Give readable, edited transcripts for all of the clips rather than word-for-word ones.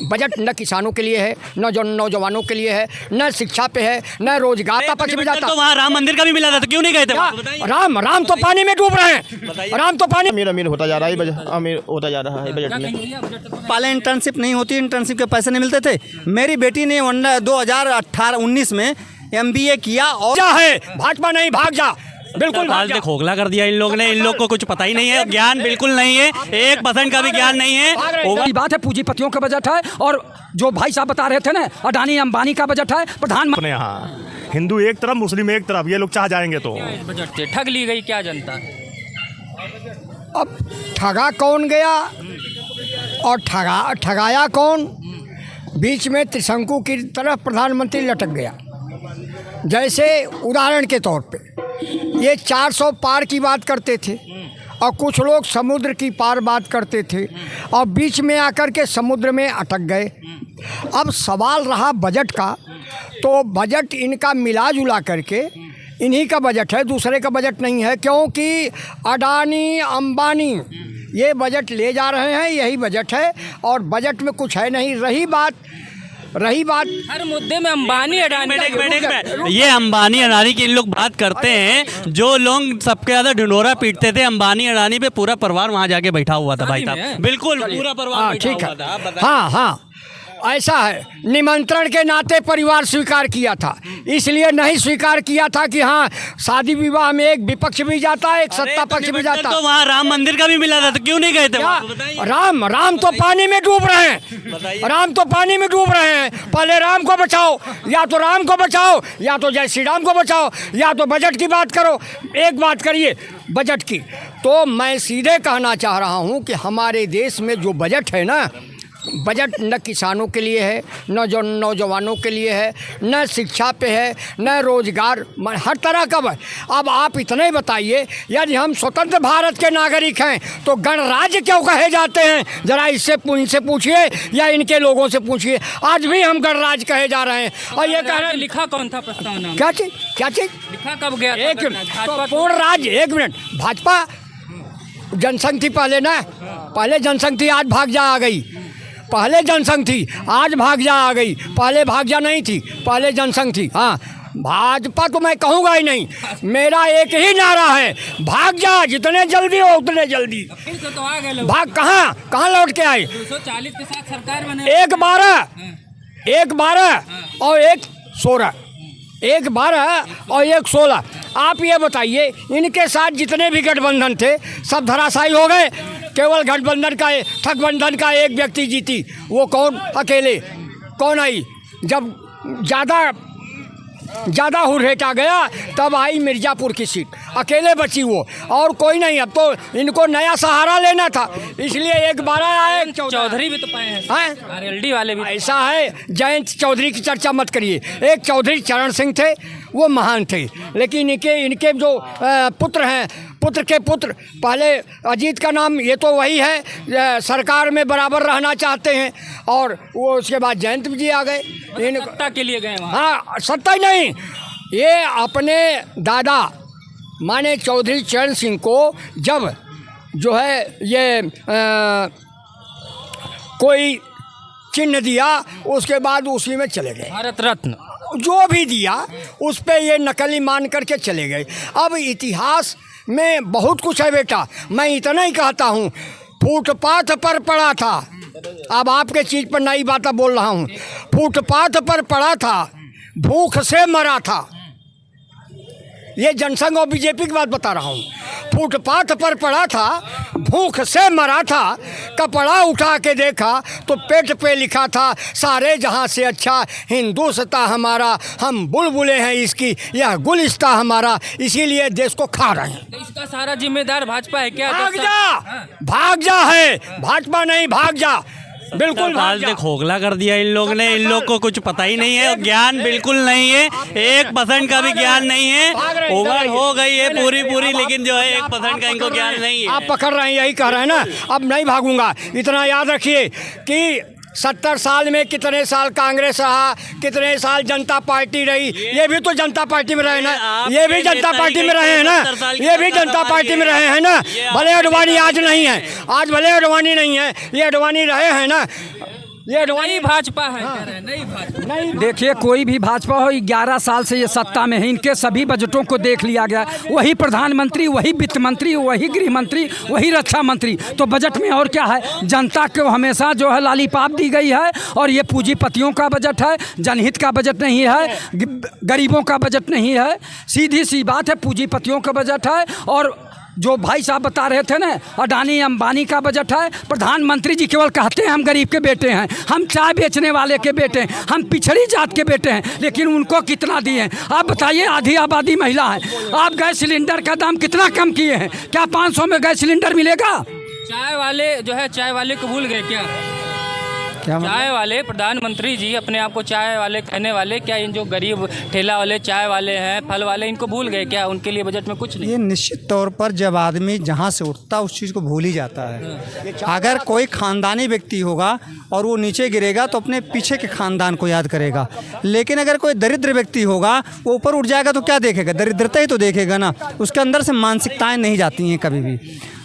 Budget न किसानों के लिए है, न जो नौजवानों के लिए है, न शिक्षा पे है, न रोजगार का पक्ष में जाता। तो वहाँ राम मंदिर का भी मिला था, तो क्यों नहीं गए थे वहाँ? बताइए। राम तो पानी में डूब रहे हैं। राम तो पानी अमीर अमीर होता जा रहा है, अमीर होता जा रहा है बजट में। पहले इंटर्नशिप नहीं होती, इंटर्नशिप के पैसे नहीं मिलते थे। मेरी बेटी ने 2018-19 में MBA किया और है भाजपा नहीं, भाग जा, बिल्कुल भाग जा। खोखला कर दिया इन लोग ने। इन लोग को कुछ पता ही नहीं है, ज्ञान बिल्कुल नहीं है, 1% का भी ज्ञान नहीं है। बात है पूंजीपतियों का बजट है, और जो भाई साहब बता रहे थे ना, अडानी अंबानी का बजट है। प्रधानमंत्री अपने यहाँ हिंदू एक तरफ, मुस्लिम एक तरफ, ये लोग चाह जाएंगे तो बजट से ठग ली गई क्या जनता? अब ठगा कौन गया और ठगाया कौन? बीच में त्रिशंकु की तरफ प्रधानमंत्री लटक गया। जैसे उदाहरण के तौर पे ये 400 पार की बात करते थे और कुछ लोग समुद्र की पार बात करते थे और बीच में आकर के समुद्र में अटक गए। अब सवाल रहा बजट का, तो बजट इनका मिला जुला करके इन्हीं का बजट है, दूसरे का बजट नहीं है। क्योंकि अडानी अंबानी ये बजट ले जा रहे हैं, यही बजट है और बजट में कुछ है नहीं। रही बात हर मुद्दे में अंबानी अडानी। ये अंबानी अडानी की इन लोग बात करते हैं। जो लोग सबके ज़्यादा ढिंढोरा पीटते थे अंबानी अडानी पे, पूरा परिवार वहाँ जाके बैठा हुआ था भाई साहब। बिल्कुल पूरा परिवार बैठा ठीक हुआ है। था। हाँ ऐसा है, निमंत्रण के नाते परिवार स्वीकार किया था, इसलिए नहीं स्वीकार किया था कि हाँ शादी विवाह में एक विपक्ष भी जाता है, एक सत्ता पक्ष भी जाता है। तो वहाँ राम मंदिर का भी मिला था, तो क्यों नहीं गए थे वहाँ? बताइए। राम तो पानी में डूब रहे हैं। राम तो पानी में डूब रहे हैं। पहले राम को बचाओ, या तो राम को बचाओ, या तो जय श्री राम को बचाओ, या तो बजट की बात करो। एक बात करिए बजट की, तो मैं सीधे कहना चाह रहा हूँ कि हमारे देश में जो बजट है ना, बजट न किसानों के लिए है, न जो नौजवानों के लिए है, न शिक्षा पे है, न रोजगार, हर तरह का। अब आप इतना ही बताइए, यदि हम स्वतंत्र भारत के नागरिक हैं तो गणराज्य क्यों कहे जाते हैं? जरा इनसे पूछिए या इनके लोगों से पूछिए। आज भी हम गणराज्य कहे जा रहे हैं और ये कह रहे हैं। लिखा कौन था प्रस्तावना? क्या चीज लिखा कब गया? एक पूर्ण राज्य, एक मिनट। भाजपा जनसंघ थी पहले ना, पहले जनसंघ थी, आज भाग जा आ गई। पहले जनसंघ थी, आज भाग जा आ गई। पहले भाग जा नहीं थी, पहले जनसंघ थी। हाँ, भाजपा तो मैं कहूँगा ही नहीं। मेरा एक ही नारा है, भाग जा, जितने जल्दी हो उतने जल्दी। तो आ गए लोग। भाग कहाँ लौट के आए? 240 के साथ सरकार बने। एक 12 और एक 16, एक 12 और एक 16। आप ये बताइए, इनके साथ जितने भी गठबंधन थे सब धराशायी हो गए। केवल ठगबंधन का एक व्यक्ति जीती, वो कौन? अकेले। कौन आई? जब ज़्यादा हुर्रेटा गया तब आई मिर्ज़ापुर की सीट, अकेले बची वो, और कोई नहीं। अब तो इनको नया सहारा लेना था, इसलिए एक 12 आए। चौधरी भी तो पाए हैं, RLD वाले भी। ऐसा है, जयंत चौधरी की चर्चा मत करिए। एक चौधरी चरण सिंह थे, वो महान थे, लेकिन इनके जो पुत्र हैं, पुत्र के पुत्र, पहले अजीत का नाम, ये तो वही है, सरकार में बराबर रहना चाहते हैं, और वो उसके बाद जयंत जी आ गए। सत्ता के लिए गए वहाँ। हाँ, सत्ता ही नहीं, ये अपने दादा माने चौधरी चरण सिंह को जब जो है ये कोई चिन्ह दिया, उसके बाद उसी में चले गए। भारत रत्न जो भी दिया उस पे ये नकली मान करके चले गए। अब इतिहास में बहुत कुछ है बेटा, मैं इतना ही कहता हूँ, फुटपाथ पर पड़ा था। अब आपके चीज़ पर नई बात बोल रहा हूँ। फुटपाथ पर पड़ा था, भूख से मरा था। ये जनसंघ और बीजेपी की बात बता रहा हूँ। फुटपाथ पर पड़ा था, भूख से मरा था, कपड़ा उठा के देखा तो पेट पे लिखा था, सारे जहाँ से अच्छा हिंदुस्तां हमारा, हम बुलबुलें हैं इसकी, यह गुलिस्तां हमारा, इसीलिए देश को खा रहे हैं। तो इसका सारा जिम्मेदार भाजपा है क्या? भाग जा है, भाजपा नहीं, भाग जा, बिल्कुल भाग जा। खोखला कर दिया इन लोग ने। इन लोग को कुछ पता ही नहीं है, ज्ञान बिल्कुल नहीं है, 1% का भी ज्ञान नहीं है। ओवर हो गई है पूरी, लेकिन जो है 1% का इनको ज्ञान नहीं है। आप पकड़ रहे हैं, यही कह रहे हैं ना। अब नहीं भागूंगा। इतना याद रखिए कि 70 साल में कितने साल कांग्रेस रहा, कितने साल जनता पार्टी रही। ये भी तो जनता पार्टी में रहे ना, ये भी जनता पार्टी में रहे हैं ना, ये भी जनता पार्टी में रहे हैं ना। भले अडवाणी आज नहीं है, आज भले अडवाणी नहीं है, ये अडवाणी रहे हैं ना। ये नई भाजपा है कह रहे हैं, नई भाजपा। नहीं देखिए कोई भी भाजपा हो 11 साल से ये सत्ता में है, इनके सभी बजटों को देख लिया गया। वही प्रधानमंत्री, वही वित्त मंत्री, वही गृह मंत्री, वही रक्षा मंत्री। तो बजट में और क्या है? जनता को हमेशा जो है लालीपाप दी गई है। और ये पूंजीपतियों का बजट है, जनहित का बजट नहीं है, गरीबों का बजट नहीं है। सीधी सी बात है, पूंजीपतियों का बजट है। और जो भाई साहब बता रहे थे ना, अडानी अंबानी का बजट है। प्रधानमंत्री जी केवल कहते हैं हम गरीब के बेटे हैं, हम चाय बेचने वाले के बेटे हैं, हम पिछड़ी जात के बेटे हैं, लेकिन उनको कितना दिए हैं? आप बताइए, आधी आबादी महिला है। आप गैस सिलेंडर का दाम कितना कम किए हैं? क्या 500 में गैस सिलेंडर मिलेगा? चाय वाले जो है, चाय वाले को भूल गए क्या? चाय वाले प्रधानमंत्री जी अपने आप को चाय वाले कहने वाले, क्या इन जो गरीब ठेला वाले, चाय वाले हैं, फल वाले, इनको भूल गए क्या? उनके लिए बजट में कुछ नहीं। ये निश्चित तौर पर जब आदमी जहाँ से उठता उस चीज़ को भूल ही जाता है। अगर कोई खानदानी व्यक्ति होगा और वो नीचे गिरेगा तो अपने पीछे के खानदान को याद करेगा, लेकिन अगर कोई दरिद्र व्यक्ति होगा वो ऊपर उठ जाएगा तो क्या देखेगा? दरिद्रता ही तो देखेगा ना, उसके अंदर से मानसिकताएं नहीं जाती हैं कभी भी।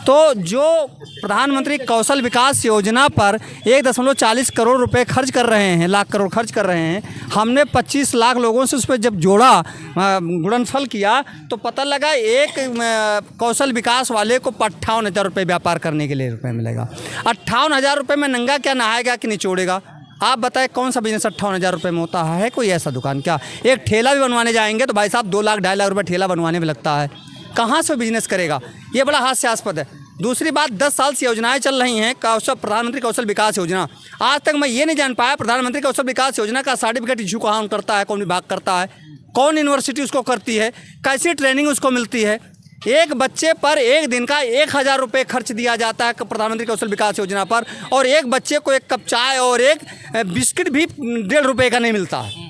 तो जो प्रधानमंत्री कौशल विकास योजना पर 1.40 करोड़ रुपए खर्च कर रहे हैं, लाख करोड़ खर्च कर रहे हैं, हमने 25 लाख लोगों से उस पर जब जोड़ा, गुणनफल किया, तो पता लगा एक कौशल विकास वाले को 58,000 रुपये व्यापार करने के लिए रुपये मिलेगा। 58,000 रुपये में नंगा क्या नहाएगा कि निचोड़ेगा? आप बताएं कौन सा बिजनेस 58,000 रुपये में होता है? कोई ऐसा दुकान क्या? एक ठेला भी बनवाने जाएंगे तो भाई साहब 2 लाख 2.5 लाख रुपये ठेला बनवाने में लगता है। कहाँ से बिजनेस करेगा? ये बड़ा हास्यास्पद है। दूसरी बात, 10 साल से योजनाएं चल रही हैं, प्रधानमंत्री कौशल विकास योजना। आज तक मैं ये नहीं जान पाया प्रधानमंत्री कौशल विकास योजना का सर्टिफिकेट इशू कहाँ करता है, कौन विभाग करता है, कौन यूनिवर्सिटी उसको करती है, कैसी ट्रेनिंग उसको मिलती है। एक बच्चे पर एक दिन का 1,000 रुपये खर्च दिया जाता है प्रधानमंत्री कौशल विकास योजना पर, और एक बच्चे को एक कप चाय और एक बिस्किट भी 1.5 रुपये का नहीं मिलता है।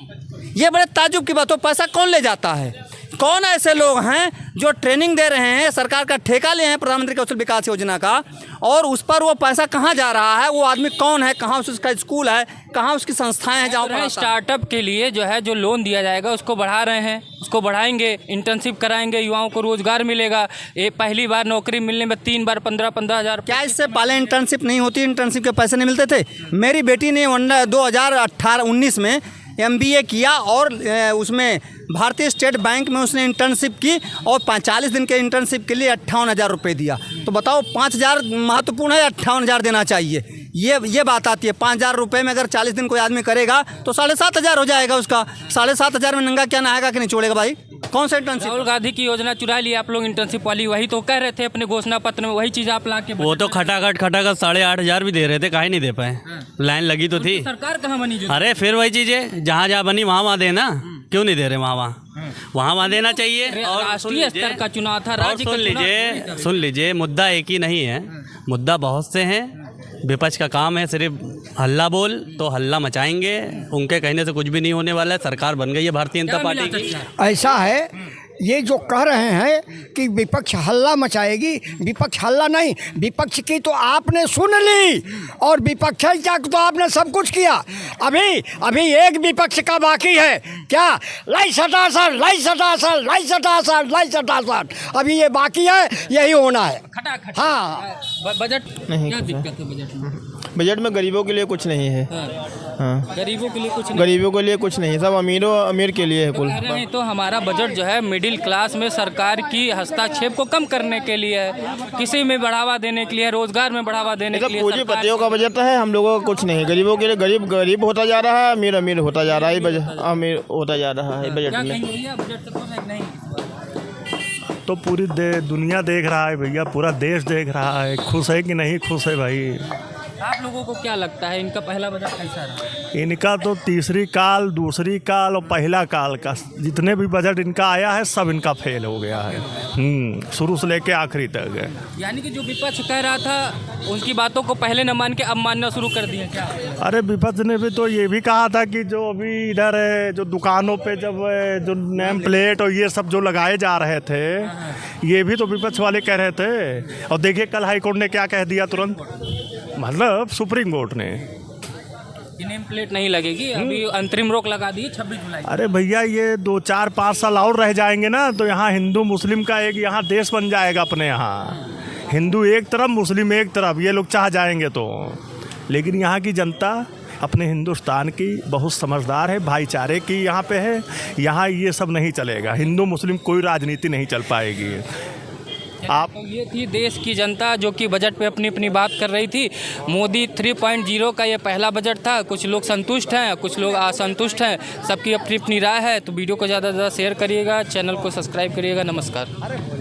ये बड़े ताज्जुब की बात हो। पैसा कौन ले जाता है? कौन ऐसे लोग हैं जो ट्रेनिंग दे रहे हैं, सरकार का ठेका ले हैं प्रधानमंत्री कौशल विकास योजना का, और उस पर वो पैसा कहाँ जा रहा है? वो आदमी कौन है? कहाँ उसका स्कूल है? कहाँ उसकी संस्थाएं हैं जहाँ स्टार्टअप के लिए जो है जो लोन दिया जाएगा उसको बढ़ा रहे हैं, उसको बढ़ाएंगे, इंटर्नशिप कराएंगे, युवाओं को रोजगार मिलेगा। ये पहली बार नौकरी मिलने में 3 बार 15-15 हज़ार। क्या इससे पहले इंटर्नशिप नहीं होती? इंटर्नशिप के पैसे नहीं मिलते थे? मेरी बेटी ने 2018-19 में MBA किया और उसमें भारतीय स्टेट बैंक में उसने इंटर्नशिप की, और 45 दिन के इंटर्नशिप के लिए 58,000 रुपये दिया। तो बताओ 5,000 महत्वपूर्ण है, 58,000 देना चाहिए। ये बात आती है। 5,000 रुपये में अगर 40 दिन कोई आदमी करेगा तो 7,500 हो जाएगा उसका। 7,500 में नंगा क्या नहाएगा कि नहीं छोड़ेगा भाई? कौन सा इंटर्नशिप? राहुल गांधी की योजना चुरा ली आप लोग, इंटर्नशिप वाली। वही तो कह रहे थे अपने घोषणा पत्र में, वही चीज़ आप ला के। वो तो खटाखट 8,500 भी दे रहे थे, काहे नहीं दे पाए? लाइन लगी तो थी। सरकार कहाँ बनी? अरे फिर वही चीज़ें जहाँ जहाँ बनी वहाँ देना, क्यों नहीं दे रहे? वहाँ देना चाहिए। और राष्ट्रीय स्तर का चुनाव था, राज्य का सुन लीजिए, मुद्दा एक ही नहीं है, मुद्दा बहुत से हैं। विपक्ष का काम है सिर्फ हल्ला बोल, तो हल्ला मचाएंगे, उनके कहने से कुछ भी नहीं होने वाला है। सरकार बन गई है भारतीय जनता पार्टी की। ऐसा है, ये जो कह रहे हैं कि विपक्ष हल्ला मचाएगी, विपक्ष हल्ला नहीं, विपक्ष की तो आपने सुन ली, और विपक्ष क्या तो आपने सब कुछ किया। अभी एक विपक्ष का बाकी है, क्या? लाई सटासट, लाई सटासट, लाई सटासट, लाई सटासट, अभी ये बाकी है, यही होना है। हाँ, बजट नहीं, क्या दिक्कत है बजट में? बजट में गरीबों के लिए कुछ नहीं है। हाँ, गरीबों के लिए कुछ नहीं, गरीबों के लिए कुछ नहीं, सब अमीर के लिए है कुल। नहीं तो हमारा बजट जो है मिडिल क्लास में सरकार की हस्तक्षेप को कम करने के लिए है, किसी में बढ़ावा देने के लिए, रोजगार में बढ़ावा देने के लिए। पूंजीपतियों का बजट है, हम लोगों का कुछ नहीं। गरीबों के लिए गरीब होता जा रहा है, अमीर होता जा रहा है, अमीर होता जा रहा है बजट में। बजट से खुश है नहीं? तो पूरी दुनिया देख रहा है भैया, पूरा देश देख रहा है, खुश है कि नहीं खुश है भाई? आप लोगों को क्या लगता है इनका पहला बजट कैसा रहा? इनका तो तीसरी काल, दूसरी काल और पहला काल का जितने भी बजट इनका आया है सब इनका फेल हो गया है, शुरू से लेके आखिरी तक है। यानी कि जो विपक्ष कह रहा था उनकी बातों को पहले न मान के अब मानना शुरू कर दिया क्या? अरे विपक्ष ने भी तो ये भी कहा था कि जो अभी इधर जो दुकानों पे जब जो नेम प्लेट और ये सब जो लगाए जा रहे थे, ये भी तो विपक्ष वाले कह रहे थे। और देखिए कल हाईकोर्ट ने क्या कह दिया तुरंत, मतलब सुप्रीम कोर्ट ने नेम प्लेट नहीं लगेगी, अभी अंतरिम रोक लगा दी 26 जुलाई। अरे भैया ये 2, 4, 5 साल और रह जाएंगे ना तो यहाँ हिंदू मुस्लिम का एक यहाँ देश बन जाएगा अपने यहाँ। हिंदू एक तरफ, मुस्लिम एक तरफ, ये लोग चाह जाएंगे तो। लेकिन यहाँ की जनता अपने हिंदुस्तान की बहुत समझदार है, भाईचारे की यहाँ पे है। यहाँ ये सब नहीं चलेगा, हिंदू मुस्लिम कोई राजनीति नहीं चल पाएगी। आप तो ये थी देश की जनता जो कि बजट पे अपनी अपनी बात कर रही थी। मोदी 3.0 का ये पहला बजट था। कुछ लोग संतुष्ट हैं, कुछ लोग असंतुष्ट हैं, सबकी अपनी अपनी राय है। तो वीडियो को ज़्यादा से ज़्यादा शेयर करिएगा, चैनल को सब्सक्राइब करिएगा। नमस्कार।